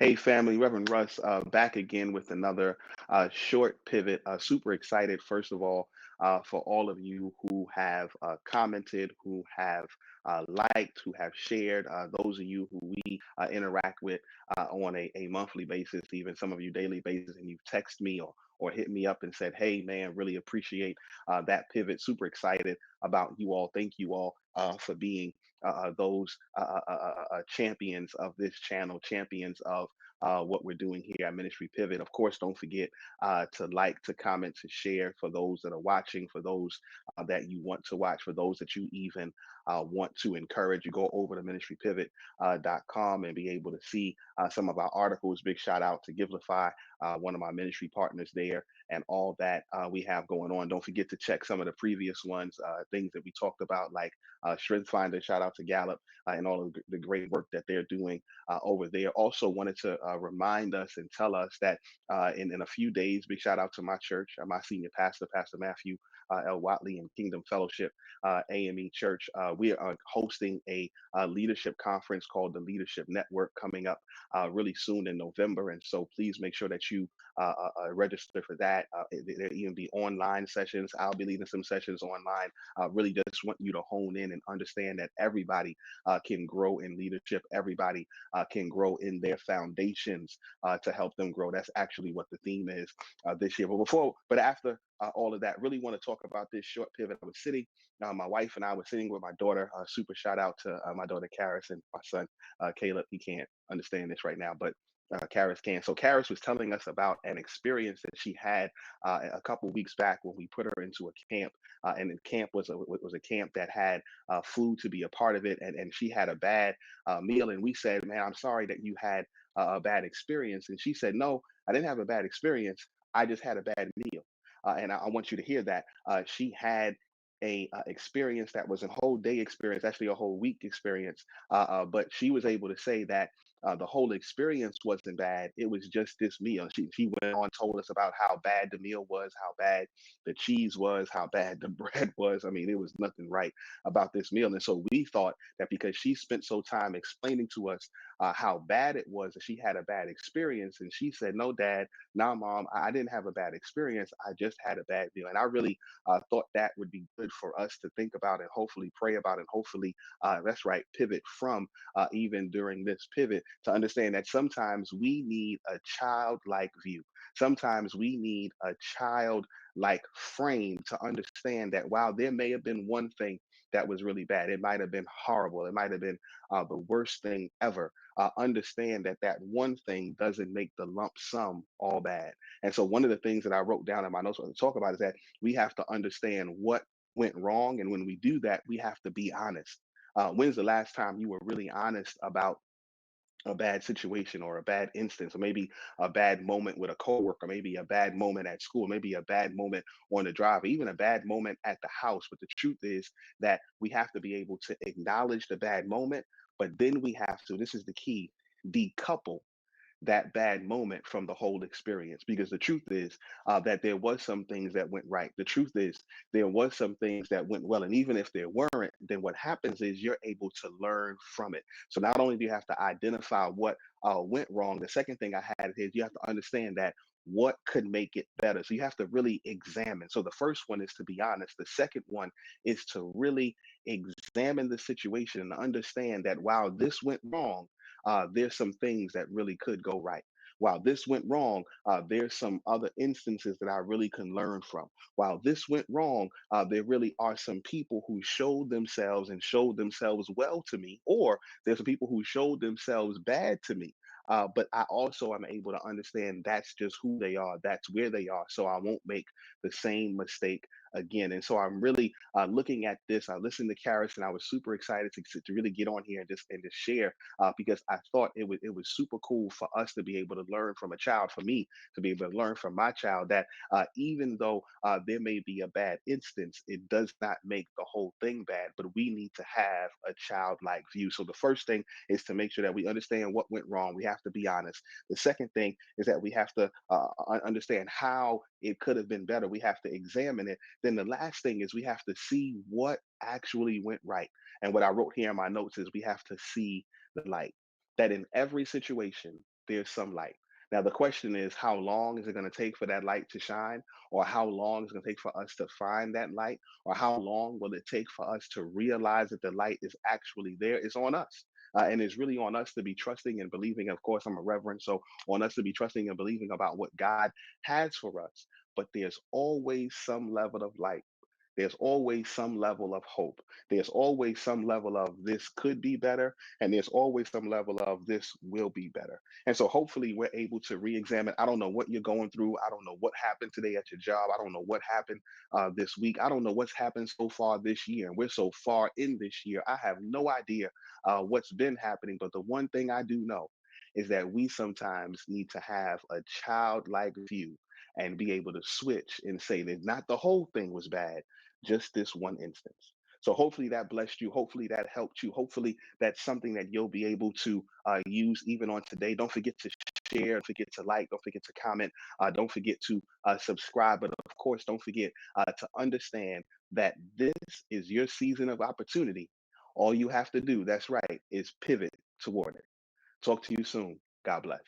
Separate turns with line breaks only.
Hey, family, Reverend Russ, back again with another short pivot. Super excited, first of all, for all of you who have commented, who have liked, who have shared, those of you who we interact with on a monthly basis, even some of you daily basis, and you've texted me or hit me up and said, hey, man, really appreciate that pivot. Super excited about you all. Thank you all for being those champions of this channel, champions of what we're doing here at Ministry Pivot. Of course, don't forget to like, to comment, to share for those that are watching, for those that you want to watch, for those that you even want to encourage. You go over to ministrypivot.com and be able to see some of our articles. Big shout out to Givelify, one of my ministry partners there, and all that we have going on. Don't forget to check some of the previous ones, things that we talked about, like Strength Finder. Shout out to Gallup and all of the great work that they're doing over there. Also wanted to remind us and tell us that in a few days, big shout out to my church, my senior pastor, Pastor Matthew L. Watley and Kingdom Fellowship AME Church. We are hosting a leadership conference called the Leadership Network coming up really soon in November. And so please make sure that you register for that. There even be online sessions. I'll be leading some sessions online. Really just want you to hone in and understand that everybody can grow in leadership. Everybody can grow in their foundations to help them grow. That's actually what the theme is this year. But after all of that, really want to talk about this short pivot. I was sitting, my wife and I were sitting with my daughter. Super shout out to my daughter Karis and my son Caleb. He can't understand this right now, but Karis can. So Karis was telling us about an experience that she had a couple weeks back when we put her into a camp, and the camp was a camp that had food to be a part of it, and she had a bad meal, and we said, "Man, I'm sorry that you had a bad experience," and she said, "No, I didn't have a bad experience. I just had a bad meal," and I want you to hear that she had a experience that was a whole day experience, actually a whole week experience. But she was able to say that the whole experience wasn't bad. It was just this meal. She went on, told us about how bad the meal was, how bad the cheese was, how bad the bread was. I mean, it was nothing right about this meal. And so we thought that because she spent so time explaining to us how bad it was, that she had a bad experience. And she said, "No, Dad, nah, Mom, I didn't have a bad experience. I just had a bad meal." And I really thought that would be good for us to think about and hopefully pray about and hopefully, that's right, pivot from even during this pivot to understand that sometimes we need a childlike view. Sometimes we need a childlike frame to understand that while there may have been one thing that was really bad, it might have been horrible, it might have been the worst thing ever. Understand that that one thing doesn't make the lump sum all bad. And so, one of the things that I wrote down in my notes to talk about is that we have to understand what went wrong. And when we do that, we have to be honest. When's the last time you were really honest about a bad situation or a bad instance, or maybe a bad moment with a coworker, maybe a bad moment at school, maybe a bad moment on the drive, or even a bad moment at the house? But the truth is that we have to be able to acknowledge the bad moment, but then we have to, this is the key, decouple that bad moment from the whole experience, because the truth is that there was some things that went right. The truth is there was some things that went well, and even if there weren't, then what happens is you're able to learn from it. So not only do you have to identify what went wrong, the second thing I had is you have to understand that what could make it better. So you have to really examine. So the first one is to be honest. The second one is to really examine the situation and understand that while this went wrong, there's some things that really could go right. While this went wrong, there's some other instances that I really can learn from. While this went wrong, there really are some people who showed themselves and showed themselves well to me, or there's some people who showed themselves bad to me. But I also am able to understand that's just who they are, that's where they are. So I won't make the same mistake again. And so I'm really looking at this. I listened to Karis and I was super excited to really get on here and just share because I thought it was super cool for us to be able to learn from a child, for me to be able to learn from my child that even though there may be a bad instance, it does not make the whole thing bad, but we need to have a childlike view. So the first thing is to make sure that we understand what went wrong. We have to be honest. The second thing is that we have to understand how it could have been better. We have to examine it. Then the last thing is we have to see what actually went right. And what I wrote here in my notes is we have to see the light. That in every situation, there's some light. Now, the question is, how long is it going to take for that light to shine? Or how long is it going to take for us to find that light? Or how long will it take for us to realize that the light is actually there? It's on us. And it's really on us to be trusting and believing. Of course, I'm a reverend, so on us to be trusting and believing about what God has for us. But there's always some level of light. There's always some level of hope. There's always some level of this could be better, and there's always some level of this will be better. And so hopefully we're able to re-examine. I don't know what you're going through. I don't know what happened today at your job. I don't know what happened this week. I don't know what's happened so far this year. And we're so far in this year. I have no idea what's been happening. But the one thing I do know is that we sometimes need to have a childlike view and be able to switch and say that not the whole thing was bad, just this one instance. So hopefully that blessed you. Hopefully that helped you. Hopefully that's something that you'll be able to use even on today. Don't forget to share. Don't forget to like. Don't forget to comment. Don't forget to subscribe. But of course, don't forget to understand that this is your season of opportunity. All you have to do, that's right, is pivot toward it. Talk to you soon. God bless.